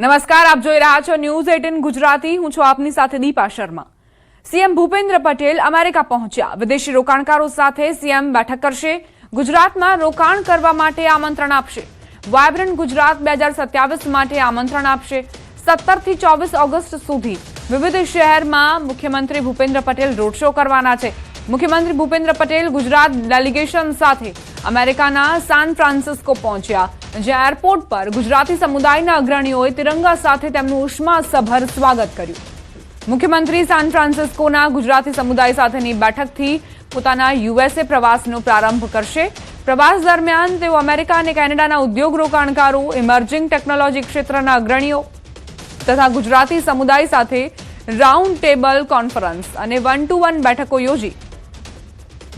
નમસ્કાર, આપ જોઈ રહ્યા છો ન્યૂઝ 18 ગુજરાતી. હું છું આપની સાથે દીપા શર્મા. સીએમ ભૂપેન્દ્ર પટેલ અમેરિકા પહોંચ્યા. વિદેશી રોકાણકારો સાથે સીએમ બેઠક કરશે. ગુજરાતમાં રોકાણ કરવા માટે આમંત્રણ આપશે. વાયબ્રન્ટ ગુજરાત 2027 માટે આમંત્રણ આપશે. 17 થી 24 ઓગસ્ટ સુધી વિવિધ શહેરમાં મુખ્યમંત્રી ભૂપેન્દ્ર પટેલ રોડ શો કરવાના છે. મુખ્યમંત્રી ભૂપેન્દ્ર પટેલ ગુજરાત ડેલિગેશન સાથે અમેરિકાના સાન ફ્રાન્સિસ્કો પહોંચ્યા, જ્યાં એરપોર્ટ પર ગુજરાતી સમુદાયના અગ્રણીઓએ તિરંગા સાથે તેમનું ઉષ્માસભર સ્વાગત કર્યું. મુખ્યમંત્રી સાન ફ્રાન્સિસ્કોના ગુજરાતી સમુદાય સાથેની બેઠકથી પોતાના યુએસએ પ્રવાસનો પ્રારંભ કરશે. પ્રવાસ દરમિયાન તેઓ અમેરિકા અને કેનેડાના ઉદ્યોગ રોકાણકારો, ઇમર્જિંગ ટેકનોલોજી ક્ષેત્રના અગ્રણીઓ તથા ગુજરાતી સમુદાય સાથે રાઉન્ડ ટેબલ કોન્ફરન્સ અને 1-to-1 બેઠકો યોજી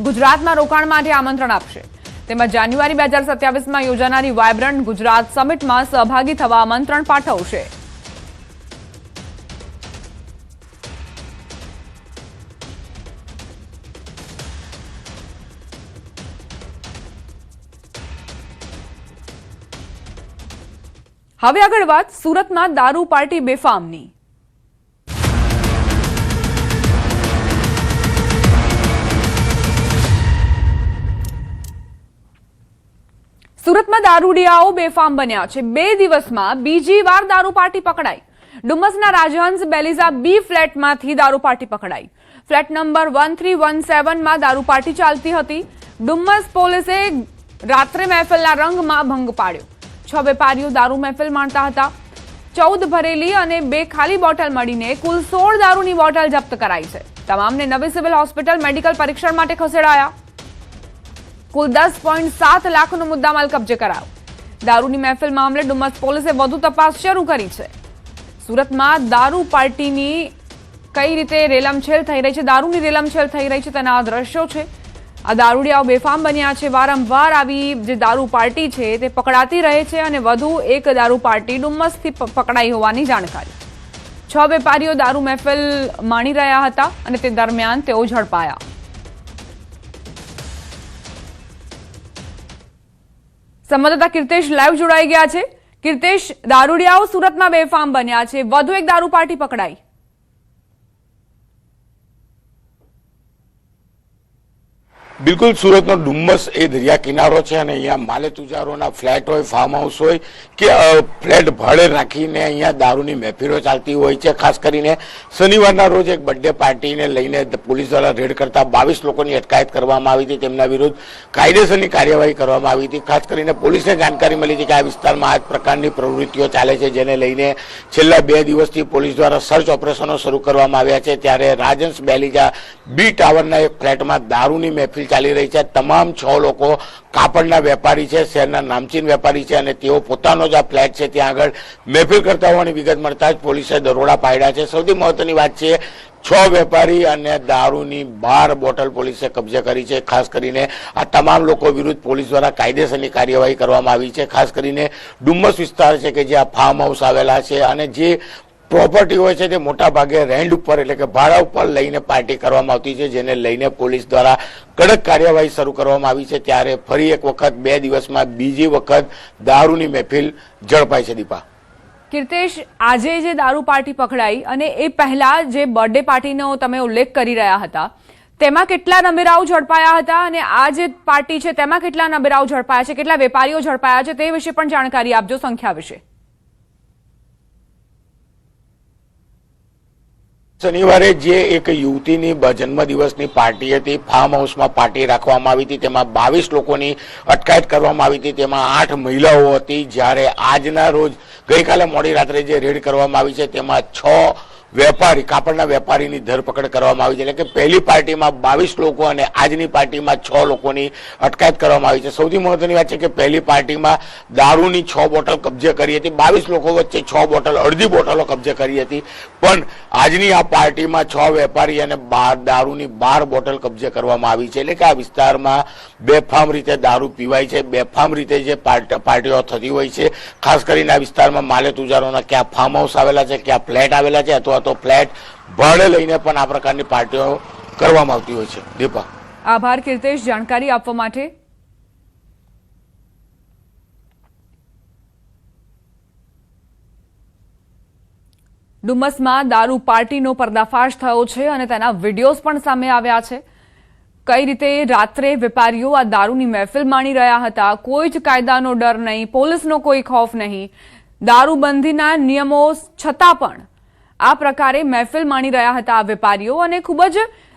ગુજરાતમાં રોકાણ માટે આમંત્રણ આપશે. તેમજ જાન્યુઆરી 2027માં યોજાનારી વાયબ્રન્ટ ગુજરાત સમિટમાં સહભાગી થવા આમંત્રણ પાઠવશે. હવે આગળ વાત સુરતમાં દારૂ પાર્ટી બેફામની. સુરતમાં દારૂડિયાઓ બેફામ બન્યા છે. 2 દિવસમાં બીજી વાર દારૂ પાર્ટી પકડાઈ. ડુમસના રાજહંસ બેલીઝા બી ફ્લેટમાંથી દારૂ પાર્ટી પકડાઈ. ફ્લેટ નંબર 1317માં દારૂ પાર્ટી ચાલતી હતી. ડુમસ પોલીસે રાત્રે મહેફિલના રંગમાં ભંગ પાડ્યો. 6 વેપારીઓ દારૂ મહેફિલ માણતા હતા. 14 ભરેલી અને 2 ખાલી બોટલ મળીને કુલ 16 દારૂની બોટલ જપ્ત કરાઈ છે. તમામને નવી સિવિલ હોસ્પિટલ મેડિકલ પરીક્ષણ માટે ખસેડાયા. કુલ 10.7 લાખનો મુદ્દામાલ કબજે કરાયો. દારૂની મહેફિલ મામલે ડુમસ પોલીસે વધુ તપાસ શરૂ કરી છે. સુરતમાં દારૂ પાર્ટીની કઈ રીતે રેલમછેલ થઈ રહી છે, દારૂની રેલમછેલ થઈ રહી છે, તેના આ દ્રશ્યો છે. આ દારૂડિયાઓ બેફામ બન્યા છે. વારંવાર આવી જે દારૂ પાર્ટી છે તે પકડાતી રહે છે અને વધુ એક દારૂ પાર્ટી ડુમસથી પકડાઈ હોવાની જાણકારી. 6 વેપારીઓ દારૂ મહેફિલ માણી રહ્યા હતા અને તે દરમિયાન તેઓ ઝડપાયા. સંવાદદાતા કીર્તેશ લાઈવ જોડાઈ ગયા છે. કીર્તેશ, દારૂડિયાઓ સુરતમાં બેફામ બન્યા છે, વધુ એક દારૂ પાર્ટી પકડાઈ. બિલકુલ, સુરતનો ડુમ્મસ એ દરિયા કિનારો છે અને અહીંયા માલેતુજારોના ફ્લેટ હોય, ફાર્મ હાઉસ હોય કે ફ્લેટ ભાડે રાખીને અહીંયા દારૂની મહેફિલો ચાલતી હોય છે. ખાસ કરીને શનિવારના રોજ એક બર્થડે પાર્ટીને લઈને પોલીસ દ્વારા રેડ કરતા 22 લોકોની અટકાયત કરવામાં આવી હતી. તેમના વિરુદ્ધ કાયદેસરની કાર્યવાહી કરવામાં આવી હતી. ખાસ કરીને પોલીસને જાણકારી મળી હતી કે આ વિસ્તારમાં આ જ પ્રકારની પ્રવૃત્તિઓ ચાલે છે, જેને લઈને છેલ્લા 2 દિવસથી પોલીસ દ્વારા સર્ચ ઓપરેશનો શરૂ કરવામાં આવ્યા છે. ત્યારે રાજહંસ બેલીઝા બી ટાવરના એક ફ્લેટમાં દારૂની મહેફિલ ચાલી રહી છે. તમામ 6 લોકો કાપડના વેપારી છે, શહેરના નામચીન વેપારી છે અને તેઓ પોતાનો જ આ ફ્લેટ છે ત્યાં આગળ મહેફિલ કરતા હોવાની વિગત મળતા જ પોલીસે દરોડા પાડ્યા છે. સૌથી મહત્વની વાત છે, 6 વેપારી અને દારૂની 12 બોટલ પોલીસે કબજે કરી છે. ખાસ કરીને આ તમામ લોકો વિરુદ્ધ પોલીસ દ્વારા કાયદેસરની કાર્યવાહી કરવામાં આવી છે. ખાસ કરીને ડુમ્મસ વિસ્તાર છે કે જ્યાં ફાર્મ હાઉસ આવેલા છે અને જે પ્રોપર્ટી હોય છે તે મોટા ભાગે રેન્ટ ઉપર એટલે કે ભાડા ઉપર લઈને પાર્ટી કરવામાં આવતી છે, જેને લઈને પોલીસ દ્વારા કડક કાર્યવાહી શરૂ કરવામાં આવી છે. ત્યારે ફરી એક વખત 2 દિવસમાં બીજી વખત દારૂની મહેફિલ ઝડપાઈ છે. દીપા, કીર્તેશ, આજે જે દારૂ પાર્ટી પકડાઈ અને એ પહેલા જે બર્થડે પાર્ટીનો તમે ઉલ્લેખ કરી રહ્યા હતા, તેમાં કેટલા નબેરાઓ ઝડપાયા હતા અને આ જે પાર્ટી છે તેમાં કેટલા નબેરાઓ ઝડપાયા છે, કેટલા વેપારીઓ ઝડપાયા છે, તે વિશે પણ જાણકારી આપજો, સંખ્યા વિશે. શનિવારે જે એક યુવતીની જન્મદિવસની પાર્ટી હતી, ફાર્મ હાઉસમાં પાર્ટી રાખવામાં આવી હતી, તેમાં 22 લોકોની અટકાયત કરવામાં આવી હતી. તેમાં 8 મહિલાઓ હતી. જ્યારે આજના રોજ ગઈકાલે મોડી રાત્રે જે રેડ કરવામાં આવી છે તેમાં 6 વેપારી, કાપડના વેપારીની ધરપકડ કરવામાં આવી છે. એટલે કે પહેલી પાર્ટીમાં 22 લોકો અને આજની પાર્ટીમાં 6 લોકોની અટકાયત કરવામાં આવી છે. સૌથી મહત્વની વાત છે કે પહેલી પાર્ટીમાં દારૂની 6 બોટલ કબજે કરી હતી. 22 લોકો વચ્ચે 6 બોટલ, અડધી બોટલો કબજે કરી હતી. પણ આજની આ પાર્ટીમાં 6 વેપારી અને દારૂની 12 બોટલ કબજે કરવામાં આવી છે. એટલે કે આ વિસ્તારમાં બેફામ રીતે દારૂ પીવાય છે, બેફામ રીતે જે પાર્ટીઓ થતી હોય છે. ખાસ કરીને આ વિસ્તારમાં માલેતુજારોના ક્યાં ફાર્મ હાઉસ આવેલા છે, ક્યાં ફ્લેટ આવેલા છે અથવા તો ફ્લેટ ભાડે લઈને પણ આ પ્રકારની પાર્ટીઓ કરવામાં આવતી હોય છે. દીપા, આભાર કીર્તેશ જાણકારી આપવા માટે. ડુમસમાં દારૂ પાર્ટીનો પર્દાફાશ થયો છે અને તેના વિડીયોઝ પણ સામે આવ્યા છે. કઈ રીતે રાત્રે વેપારીઓ આ દારૂની મહેફિલ માણી રહ્યા હતા. કોઈ જ કાયદાનો ડર નહીં, પોલીસનો કોઈ ખૌફ નહીં. દારૂબંધીના નિયમો છતાં પણ આ પ્રકારે મહેફિલ માણી રહ્યા હતા આ વેપારીઓ, અને ખૂબ જ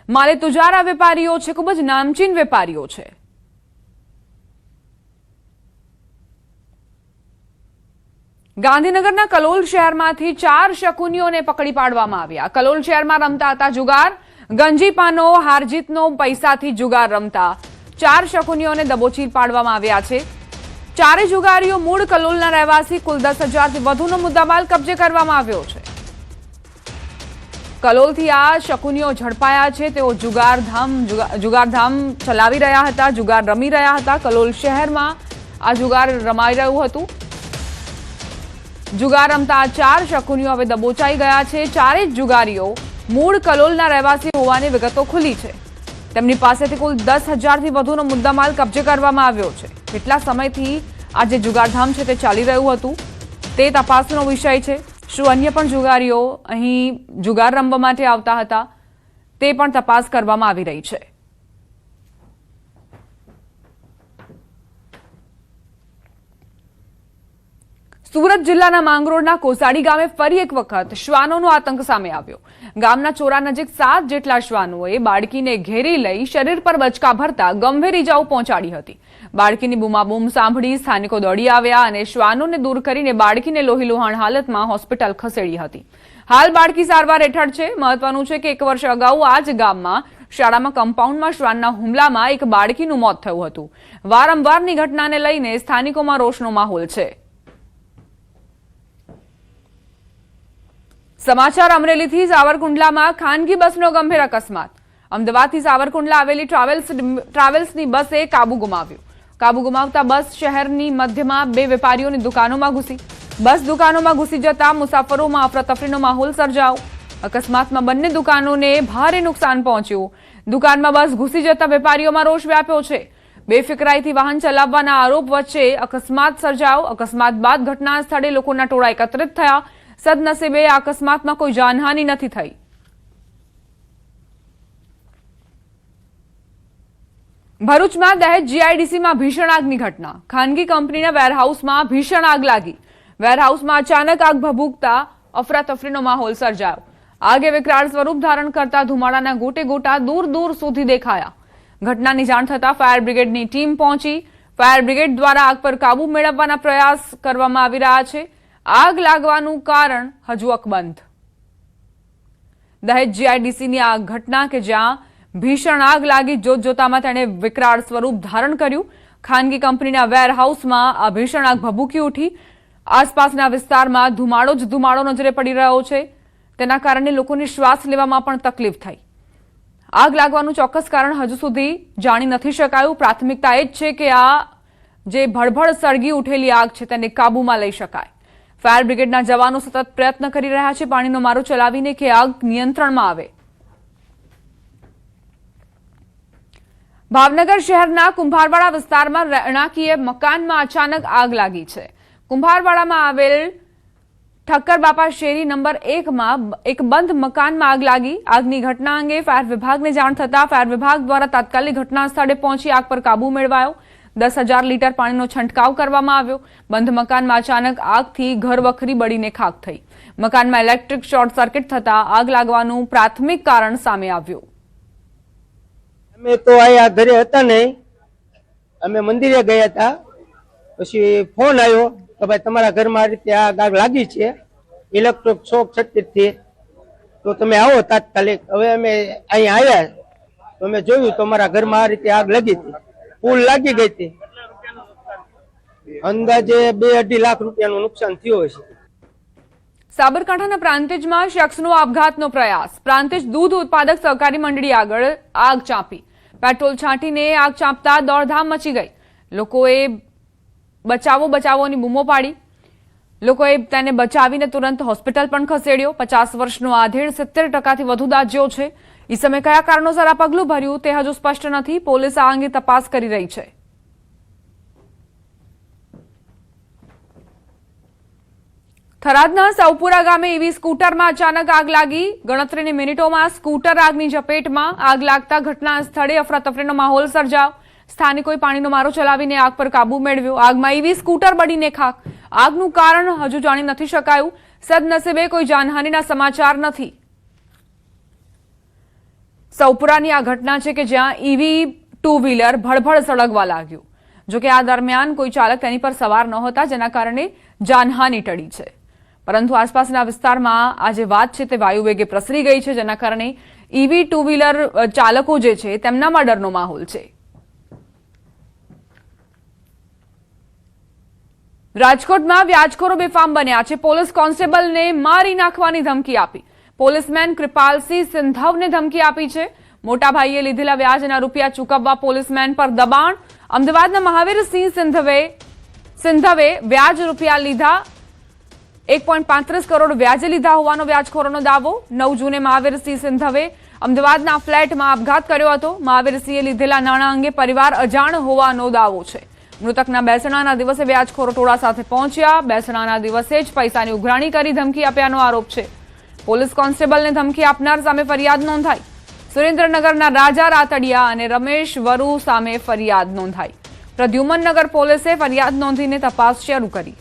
માલેતુજારા વેપારીઓ છે, ખૂબ જ નામચીન વેપારીઓ છે. ગાંધીનગરના કલોલ શહેરમાંથી 4 શકુનીઓને પકડી પાડવામાં આવ્યા. કલોલ શહેરમાં રમતા હતા જુગાર. ગંજીપાનો હારજીતનો પૈસાથી જુગાર રમતા 4 શકુનીઓને દબોચી પાડવામાં આવ્યા છે. 4 જુગારીઓ મૂળ કલોલના રહેવાસી. કુલ 10,000થી વધુનો મુદ્દામાલ કબજે કરવામાં આવ્યો છે. કલોલથી આ શકુનીઓ ઝડપાયા છે. તેઓ જુગારધામ ચલાવી રહ્યા હતા, જુગાર રમી રહ્યા હતા. કલોલ શહેરમાં આ જુગાર રમાઈ રહ્યું હતું. જુગાર રમતા 4 શકુનીઓ હવે દબોચાઈ ગયા છે. 4 જ જુગારીઓ મૂળ કલોલના રહેવાસી હોવાની વિગતો ખુલી છે. તેમની પાસેથી કુલ 10,000થી વધુનો મુદ્દામાલ કબજે કરવામાં આવ્યો છે. કેટલા સમયથી આ જે જુગારધામ છે તે ચાલી રહ્યું હતું તે તપાસનો વિષય છે. શું અન્ય પણ જુગારીઓ અહીં જુગાર રમવા માટે આવતા હતા તે પણ તપાસ કરવામાં આવી રહી છે. સુરત જિલ્લાના માંગરોળના કોસાડી ગામે ફરી એક વખત શ્વાનોનો આતંક સામે આવ્યો. ગામના ચોરા નજીક 7 જેટલા શ્વાનોએ બાળકીને ઘેરી લઈ શરીર પર બચકા ભરતા ગંભીર ઇજાઓ પહોંચાડી હતી. બાળકીની બૂમાબૂમ સાંભળી સ્થાનિકો દોડી આવ્યા અને શ્વાનોને દૂર કરીને બાળકીને લોહીલુહાણ હાલતમાં હોસ્પિટલ ખસેડી હતી. હાલ બાળકી સારવાર હેઠળ છે. મહત્વનું છે કે 1 વર્ષ અગાઉ આ જ ગામમાં શાળામાં કમ્પાઉન્ડમાં શ્વાનના હુમલામાં એક બાળકીનું મોત થયું હતું. વારંવારની ઘટનાને લઈને સ્થાનિકોમાં રોષનો માહોલ છે. સમાચાર અમરેલીથી. સાવરકુંડલામાં ખાનગી બસનો ગંભીર અકસ્માત. અમદાવાદથી સાવરકુંડલા આવેલી ટ્રાવેલ્સની બસે કાબુ ગુમાવ્યો. કાબુ ગુમાવતા બસ શહેરની મધ્યમાં 2 વેપારીઓની દુકાનોમાં ઘૂસી. બસ દુકાનોમાં ઘૂસી જતા મુસાફરોમાં અફરાતફરીનો માહોલ સર્જાયો. અકસ્માતમાં બંને દુકાનોને ભારે નુકસાન પહોંચ્યું. દુકાનમાં બસ ઘૂસી જતા વેપારીઓમાં રોષ વ્યાપ્યો છે. બેફિકરાઈથી વાહન ચલાવવાના આરોપ વચ્ચે અકસ્માત સર્જાયો. અકસ્માત બાદ ઘટના સ્થળે લોકોના ટોળા એકત્રિત થયા. સદનસીબે આ અકસ્માતમાં કોઈ જાનહાનિ નથી થઈ. ભરૂચમાં દહેજ જીઆઈડીસીમાં ભીષણ આગની ઘટના. ખાનગી કંપનીના વેરહાઉસમાં ભીષણ આગ લાગી. વેરહાઉસમાં અચાનક આગ ભભૂકતા અફરાતફરીનો માહોલ સર્જાયો. આગે વિકરાળ સ્વરૂપ ધારણ કરતા ધુમાડાના ગોટે ગોટા દૂર દૂર સુધી દેખાયા. ઘટનાની જાણ થતાં ફાયર બ્રિગેડની ટીમ પહોંચી. ફાયર બ્રિગેડ દ્વારા આગ પર કાબુ મેળવવાના પ્રયાસ કરવામાં આવી રહ્યા છે. આગ લાગવાનું કારણ હજુ અકબંધ. દહેજ જીઆઈડીસીની આ ઘટના કે જ્યાં ભીષણ આગ લાગી જોતજોતામાં તેણે વિકરાળ સ્વરૂપ ધારણ કર્યું. ખાનગી કંપનીના વેરહાઉસમાં આ ભીષણ આગ ભભૂકી ઉઠી. આસપાસના વિસ્તારમાં ધુમાડો જ ધુમાડો નજરે પડી રહ્યો છે. તેના કારણે લોકોને શ્વાસ લેવામાં પણ તકલીફ થઈ. આગ લાગવાનું ચોક્કસ કારણ હજુ સુધી જાણી નથી શકાયું. પ્રાથમિકતા એ જ છે કે આ જે ભડભડ સળગી ઉઠેલી આગ છે તેને કાબૂમાં લઈ શકાય. ફાયર બ્રિગેડના જવાનો સતત પ્રયત્ન કરી રહ્યા છે પાણીનો મારો ચલાવીને કે આગ નિયંત્રણમાં આવે. ભાવનગર શહેરના કુંભારવાડા વિસ્તારમાં રહેણાંકીય મકાનમાં અચાનક આગ લાગી છે. કુંભારવાડામાં આવેલ ઠક્કર બાપા શેરી નંબર 1માં એક બંધ મકાનમાં આગ લાગી. આગની ઘટના અંગે ફાયર વિભાગને જાણ થતાં ફાયર વિભાગ દ્વારા તાત્કાલિક ઘટના સ્થળે પહોંચી આગ પર કાબુ મેળવાયો. 10,000 લીટર પાણીનો છંટકાવ કરવામાં આવ્યો. બંધ મકાનમાં અચાનક આગથી ઘરવખરી બળીને ખાખ થઈ. મકાનમાં ઇલેક્ટ્રિક શોર્ટ સર્કિટ થતાં આગ લાગવાનું પ્રાથમિક કારણ સામે આવ્યું. અમે તો અહીંયા ઘરે હતા નહીં, અમે મંદિરે ગયા હતા. પછી ફોન આવ્યો કે ભાઈ તમારા ઘરમાં આ રીતે આગ લાગી છે ઇલેક્ટ્રિક શોર્ટ સર્કિટ થી, તો તમે આવો તાત્કાલિક. હવે અમે અહીંયા આવ્યા તો અમે જોયું તો અમારા ઘરમાં આ રીતે આગ લાગી હતી. ફૂલ લાગી ગઈ હતી. અંદાજે 2-2.5 લાખ રૂપિયાનું નુકસાન થયું હશે. સાબરકાંઠાના પ્રાંતિજમાં શખ્સનો આપઘાતનો પ્રયાસ. પ્રાંતિજ દૂધ ઉત્પાદક સહકારી મંડળી આગળ આગ ચાંપી. પેટ્રોલ છાંટીને આગ ચાંપતા દોડધામ મચી ગઈ. લોકોએ બચાવોની બૂમો પાડી. લોકોએ તેને બચાવીને તુરંત હોસ્પિટલ પણ ખસેડ્યો. 50 વર્ષનો આધેડ 70%થી વધુ દાઝ્યો છે. એ સમયે કયા કારણોસર આ પગલું ભર્યું તે હજુ સ્પષ્ટ નથી. પોલીસ આ અંગે તપાસ કરી રહી છે. થરાદના સૌપુરા ગામે ઈવી સ્કૂટરમાં અચાનક આગ લાગી. ગણતરીની મિનિટોમાં સ્કૂટર આગની ઝપેટમાં. આગ લાગતા ઘટના સ્થળે અફરાતફરીનો માહોલ સર્જાયો. સ્થાનિકોએ પાણીનો મારો ચલાવીને આગ પર કાબુ મેળવ્યો. આગમાં ઈવી સ્કૂટર બળીને ખાખ. આગનું કારણ હજુ જાણી નથી શકાયું. સદનસીબે કોઈ જાનહાનિના સમાચાર નથી. સૌપુરાની આ ઘટના છે કે જ્યાં ઈવી ટુ વ્હીલર ભડભડ સળગવા લાગ્યું. જોકે આ દરમિયાન કોઈ ચાલક તેની પર સવાર નહોતા, જેના કારણે જાનહાનિ ટળી છે. પરંતુ આસપાસના વિસ્તારમાં આ જે વાત છે તે વાયુવેગે પ્રસરી ગઈ છે, જેના કારણે ઈવી ટુ વ્હીલર ચાલકો જે છે તેમનામાં ડરનો માહોલ છે. રાજકોટમાં વ્યાજખોરો બેફામ બન્યા છે. પોલીસ કોન્સ્ટેબલને મારી નાખવાની ધમકી આપી. પોલીસમેન કૃપાલસિંહ સિંધવને ધમકી આપી છે. મોટા ભાઈએ લીધેલા વ્યાજના રૂપિયા ચૂકવવા પોલીસમેન પર દબાણ. અમદાવાદના મહાવીરસિંહ સિંધવે વ્યાજ રૂપિયા લીધા. 1.35 કરોડ વ્યાજે લીધા હોવાનો વ્યાજખોરોનો દાવો. 9 જૂને મહાવીરસિંહ સિંધવે અમદાવાદના ફ્લેટમાં આપઘાત કર્યો હતો. મહાવીરસિંહે લીધેલા નાણાં અંગે પરિવાર અજાણ હોવાનો દાવો છે. મૃતકના બેસણાના દિવસે વ્યાજખોરો ટોળા સાથે પહોંચ્યા. બેસણાના દિવસે જ પૈસાની ઉઘરાણી કરી ધમકી આપ્યાનો આરોપ છે. પોલીસ કોન્સ્ટેબલને ધમકી આપનાર સામે ફરિયાદ નોંધાઈ. સુરેન્દ્રનગરના રાજા રાતડિયા અને રમેશ વરુ સામે ફરિયાદ નોંધાઈ. પ્રદ્યુમનનગર પોલીસે ફરિયાદ નોંધીને તપાસ શરૂ કરી.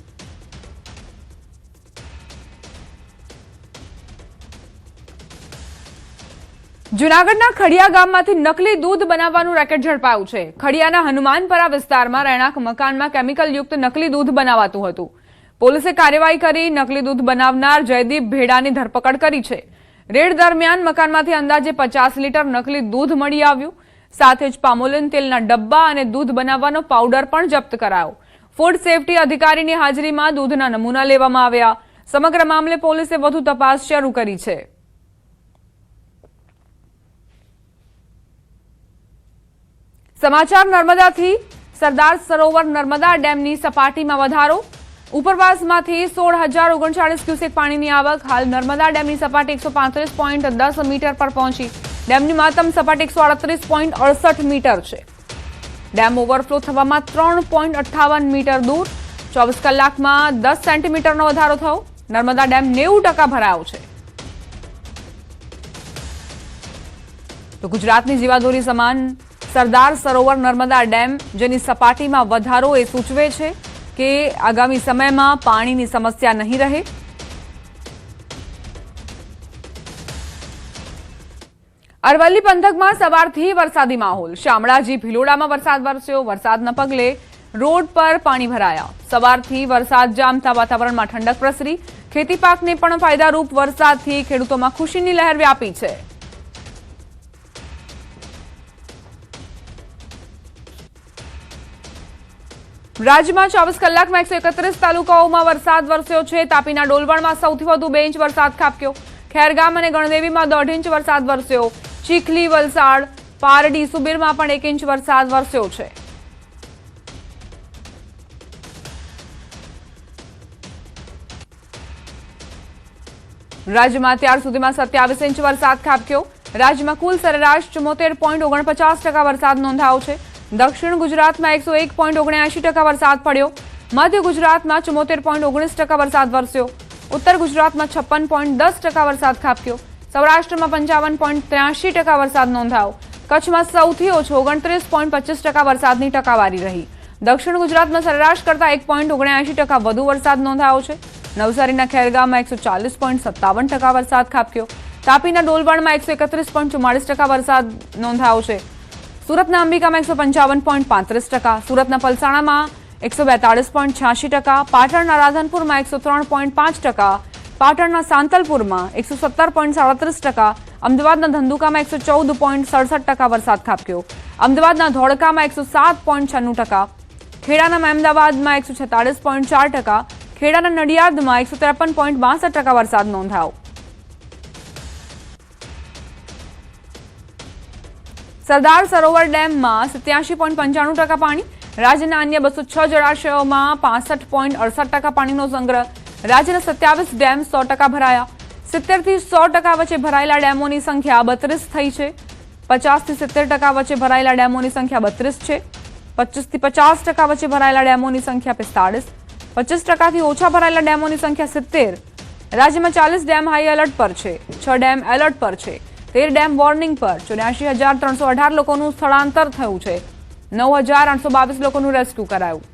જૂનાગઢના ખડિયા ગામમાંથી નકલી દૂધ બનાવવાનું રેકેટ ઝડપાયું છે. ખડિયાના હનુમાનપરા વિસ્તારમાં રહેણાંક મકાનમાં કેમિકલયુક્ત નકલી દૂધ બનાવાતું હતું. પોલીસે કાર્યવાહી કરી નકલી દૂધ બનાવનાર જયદીપ ભેડાની ધરપકડ કરી છે. રેડ દરમિયાન મકાનમાંથી અંદાજે 50 લીટર નકલી દૂધ મળી આવ્યું. સાથે જ પામોલિન તેલના ડબ્બા અને દૂધ બનાવવાનો પાવડર પણ જપ્ત કરાયો. ફૂડ સેફટી અધિકારીની હાજરીમાં દૂધના નમૂના લેવામાં આવ્યા. સમગ્ર મામલે પોલીસે વધુ તપાસ શરૂ કરી છે. સમાચાર નર્મદાથી. સરદાર સરોવર નર્મદા ડેમની સપાટીમાં વધારો. ઉપરવાસમાંથી 16,039 ક્યુસેક પાણીની આવક. હાલ નર્મદા ડેમની સપાટી 135.10 મીટર પર પહોંચી. ડેમની મહત્તમ સપાટી 138.68 મીટર છે. ડેમ ઓવરફ્લો થવામાં 3.58 મીટર દૂર. 24 કલાકમાં 10 સેન્ટીમીટરનો વધારો થયો. નર્મદા ડેમ 90% ભરાયો છે. તો ગુજરાતની જીવાદોરી સમાન સરદાર સરોવર નર્મદા ડેમ, જેની સપાટીમાં વધારો એ સૂચવે છે કે આગામી સમયમાં પાણીની સમસ્યા નહીં રહે. અરવલ્લી પંથકમાં સવારથી વરસાદી માહોલ. શામળાજી ભિલોડામાં વરસાદ વરસ્યો. વરસાદના પગલે રોડ પર પાણી ભરાયા. સવારથી વરસાદ જામતા વાતાવરણમાં ઠંડક પ્રસરી. ખેતી પાકને પણ ફાયદારૂપ વરસાદથી ખેડૂતોમાં ખુશીની લહેર વ્યાપી છે. રાજ્યમાં 24 કલાકમાં 131 તાલુકાઓમાં વરસાદ વરસ્યો છે. તાપીના ડોલવણમાં સૌથી વધુ 2 ઇંચ વરસાદ ખાબક્યો. ખેરગામ અને ગણદેવીમાં 1.5 ઇંચ વરસાદ વરસ્યો. ચીખલી, વલસાડ, પારડી, સુબીરમાં પણ 1 ઇંચ વરસાદ વરસ્યો છે. રાજ્યમાં અત્યાર સુધીમાં 27 ઇંચ વરસાદ ખાબક્યો. રાજ્યમાં કુલ સરેરાશ 74.49% વરસાદ નોંધાયો છે. દક્ષિણ ગુજરાતમાં 101.79% વરસાદ પડ્યો. મધ્ય ગુજરાતમાં 74.19% વરસાદ વરસ્યો. ઉત્તર ગુજરાતમાં 56.10% વરસાદ ખાબક્યો. સૌરાષ્ટ્રમાં 55.83% વરસાદ નોંધાયો. કચ્છમાં સૌથી ઓછો 29.25% વરસાદની ટકાવારી રહી. દક્ષિણ ગુજરાતમાં સરેરાશ કરતા 1.79% વધુ વરસાદ નોંધાયો છે. નવસારીના ખેરગામમાં 140.57% વરસાદ ખાબક્યો. તાપીના ડોલવણમાં 131.44% વરસાદ નોંધાયો છે. સુરતના અંબિકામાં 155.35%, સુરતના પલસાણામાં 142.86%, પાટણના રાધનપુરમાં 103.5%, પાટણના સાંતલપુરમાં 117.37%, અમદાવાદના ધંધુકામાં 114.67% વરસાદ ખાબક્યો. અમદાવાદના ધોળકામાં 107.96%, ખેડાના મહેમદાવાદમાં 146.4%, ખેડાના નડિયાદમાં 153.62% વરસાદ નોંધાયો. સરદાર સરોવર ડેમમાં 87.95% પાણી. રાજ્યના અન્ય 206 જળાશયોમાં 65.68% પાણીનો સંગ્રહ. રાજ્યના 27 ડેમ 100% ભરાયા. 70 થી 100% વચ્ચે ભરાયેલા ડેમોની સંખ્યા 32 થઈ છે. 50 થી 70% વચ્ચે ભરાયેલા ડેમોની સંખ્યા 32 છે. 25 થી 50% વચ્ચે ભરાયેલા ડેમોની સંખ્યા 45. 25% ઓછા ભરાયેલા ડેમોની સંખ્યા 70. રાજ્યમાં 40 ડેમ હાઈ એલર્ટ પર છે, 6 ડેમ એલર્ટ પર છે, 13 ડેમ વોર્નિંગ પર. 84,318 લોકોનું સ્થળાંતર થયું છે, 9,822 લોકોનું રેસ્ક્યુ કરાયું.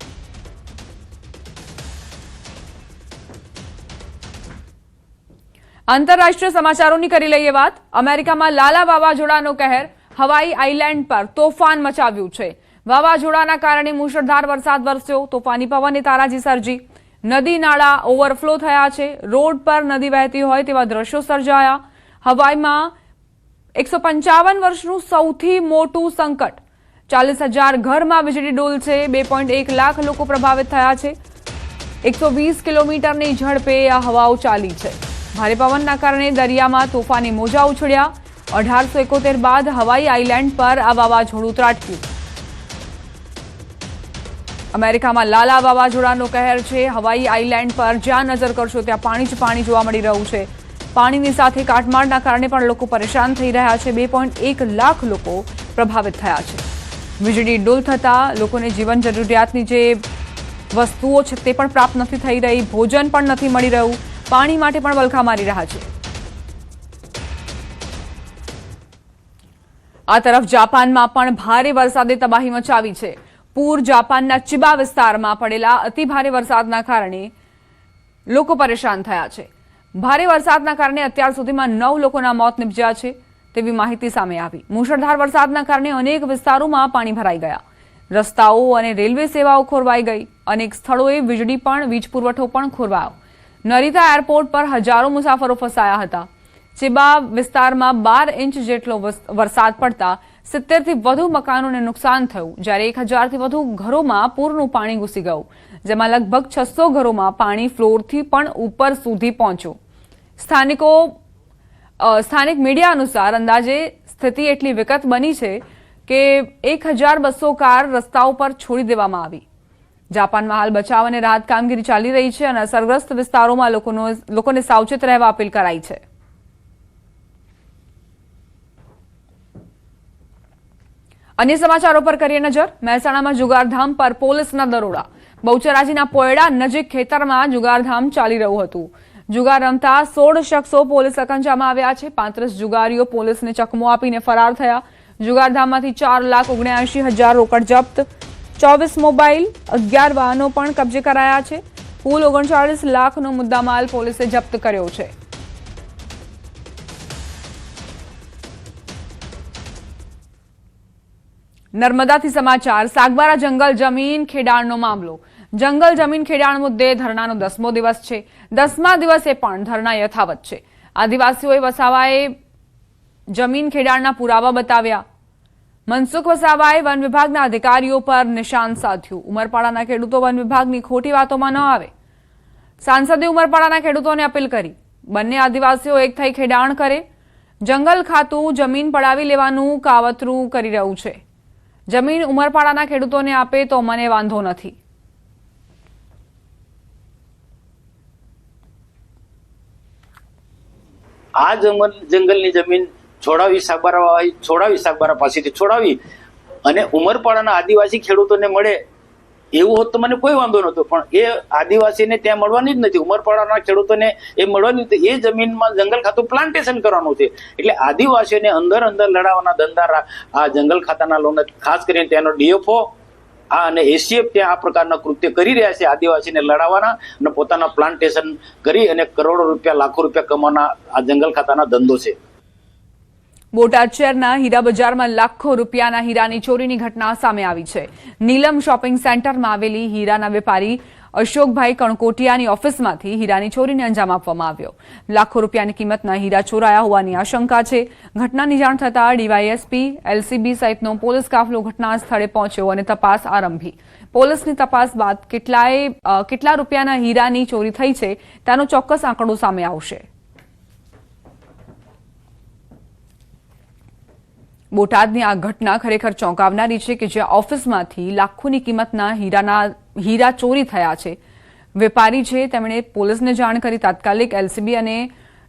આંતરરાષ્ટ્રીય સમાચારોની કરી લઈએ વાત. અમેરિકામાં લાલા વાવાઝોડાનો કહેર હવાઈ આઇલેન્ડ પર તોફાન મચાવ્યું છે. વાવાઝોડાના કારણે મુશળધાર વરસાદ વરસ્યો, તોફાની પવને તારાજી સર્જી, નદી નાળા ઓવરફ્લો થયા છે, રોડ પર નદી વહેતી હોય તેવા દ્રશ્યો સર્જાયા. હવાઈમાં 155 વર્ષનું સૌથી મોટું સંકટ, 40,000 ઘરમાં વીજળી ડોલશે, 2.1 લાખ લોકો પ્રભાવિત થયા છે. 120 કિલોમીટરની ઝડપે આ હવાઓ ચાલી છે. ભારે પવનના કારણે દરિયામાં તોફાની મોજા ઉછળ્યા. 1871 બાદ હવાઈ આઇલેન્ડ પર આ વાવાઝોડું ત્રાટક્યું. અમેરિકામાં લાલા વાવાઝોડાનો કહેર છે. હવાઈ આઇલેન્ડ પર જ્યાં નજર કરશો ત્યાં પાણી જ પાણી જોવા મળી રહ્યું છે. પાણીની સાથે કાટમાળના કારણે પણ લોકો પરેશાન થઈ રહ્યા છે. 2.1 લાખ લોકો પ્રભાવિત થયા છે. વીજળી ડોલ થતાં લોકોને જીવન જરૂરિયાતની જે વસ્તુઓ છે તે પણ પ્રાપ્ત નથી થઈ રહી, ભોજન પણ નથી મળી રહ્યું, પાણી માટે પણ વલખા મારી રહ્યા છે. આ તરફ જાપાનમાં પણ ભારે વરસાદે તબાહી મચાવી છે. પૂર જાપાનના ચિબા વિસ્તારમાં પડેલા અતિભારે વરસાદના કારણે લોકો પરેશાન થયા છે. ભારે વરસાદના કારણે અત્યાર સુધીમાં 9 લોકોના મોત નિપજ્યા છે તેવી માહિતી સામે આવી. મુશળધાર વરસાદના કારણે અનેક વિસ્તારોમાં પાણી ભરાઈ ગયા, રસ્તાઓ અને રેલવે સેવાઓ ખોરવાઈ ગઈ, અનેક સ્થળોએ વીજ પુરવઠો પણ ખોરવાયો. નરીતા એરપોર્ટ પર હજારો મુસાફરો ફસાયા હતા. ચિબા વિસ્તારમાં 12 ઇંચ જેટલો વરસાદ પડતા 70 થી વધુ મકાનોને નુકસાન થયું, જ્યારે 1000 થી વધુ ઘરોમાં પૂરનું પાણી ઘૂસી ગયું, જેમાં લગભગ 600 ઘરોમાં પાણી ફ્લોરથી પણ ઉપર સુધી પહોંચ્યું. સ્થાનિક મીડિયા અનુસાર અંદાજે સ્થિતિ એટલી વિકટ બની છે કે 1200 કાર રસ્તાઓ પર છોડી દેવામાં આવી. જાપાનમાં હાલ બચાવ અને રાહત કામગીરી ચાલી રહી છે અને અસરગ્રસ્ત વિસ્તારોમાં લોકોને સાવચેત રહેવા અપીલ કરાઈ છે. અન્ય સમાચારો પર કરીએ નજર. મહેસાણામાં જુગારધામ પર પોલીસના દરોડા. બહુચરાજીના પોયડા નજીક ખેતરમાં જુગારધામ ચાલી રહ્યું હતું. જુગાર રમતા 16 શખ્સો પોલીસ અકંજામાં આવ્યા છે. 35 જુગારીઓ પોલીસને ચકમો આપીને ફરાર થયા. જુગારધામમાંથી 4,79,000 રોકડ જપ્ત, 24 મોબાઈલ, 11 વાહનો પણ કબજે કરાયા છે. કુલ 39 લાખનો મુદ્દામાલ પોલીસે જપ્ત કર્યો છે. નર્મદાથી સમાચાર. સાગબારા જંગલ જમીન ખેડાણનો મામલો. જંગલ જમીન ખેડાણ મુદ્દે ધરણાનો 10મો દિવસ છે. 10મા દિવસે પણ ધરણા યથાવત છે. આદિવાસીઓએ વસાવાએ જમીન ખેડાણના પુરાવા બતાવ્યા. મનસુખ વસાવાએ વન વિભાગના અધિકારીઓ પર નિશાન સાધ્યું. ઉમરપાડાના ખેડૂતો વન વિભાગની ખોટી વાતોમાં ન આવે. સાંસદે ઉમરપાડાના ખેડૂતોને અપીલ કરી બંને આદિવાસીઓ એક થઈ ખેડાણ કરે. જંગલ ખાતું જમીન પડાવી લેવાનું કાવતરું કરી રહ્યું છે. જમીન ઉમરપાડાના ખેડૂતોને આપે તો મને વાંધો નથી. આ જંગલની જમીન સાગબારા પાસેથી છોડાવી અને ઉમરપાડાના આદિવાસી ખેડૂતોને મળે એવું હોત તો મને કોઈ વાંધો નહોતો, પણ એ આદિવાસીને ત્યાં મળવાની જ નથી. ઉમરપાડાના ખેડૂતોને એ મળવાની નથી. એ જમીનમાં જંગલ ખાતું પ્લાન્ટેશન કરવાનું છે. એટલે આદિવાસીઓને અંદર લડાવવાના ધંધા આ જંગલ ખાતાના લોકોને, ખાસ કરીને ત્યાંનો ડીએફઓ અને એસીએફ ત્યાં આ પ્રકારના કૃત્ય કરી રહ્યા છે. આદિવાસીને લડાવવાના અને પોતાના પ્લાન્ટેશન કરી અને કરોડો રૂપિયા, લાખો રૂપિયા કમાવાના આ જંગલ ખાતાના ધંધો છે. બોટાદ શહેરના હીરા બજારમાં લાખો રૂપિયાના હીરાની ચોરીની ઘટના સામે આવી છે. નીલમ શોપિંગ સેન્ટરમાં આવેલી હીરાના વેપારી અશોકભાઈ કણકોટિયાની ઓફિસમાંથી હીરાની ચોરીને અંજામ આપવામાં આવ્યો. લાખો રૂપિયાની કિંમતના હીરા ચોરાયા હોવાની આશંકા છે. ઘટનાની જાણ થતાં ડીવાયએસપી, એલસીબી સહિતનો પોલીસ કાફલો ઘટના સ્થળે પહોંચ્યો અને તપાસ આરંભી. પોલીસની તપાસ બાદ કેટલા રૂપિયાના હીરાની ચોરી થઈ છે તેનો ચોક્કસ આંકડો સામે આવશે. બોટાદની આ ઘટના ખરેખર ચોંકાવનારી છે કે જ્યાં ઓફિસમાંથી લાખોની કિંમતના હીરા ચોરી થયા છે. વેપારી છે તેમણે પોલીસને જાણ કરી. તાત્કાલિક એલસીબી અને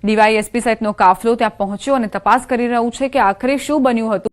ડીવાયએસપી સહિતનો કાફલો ત્યાં પહોંચ્યો અને તપાસ કરી રહ્યું છે કે આખરે શું બન્યું હતું.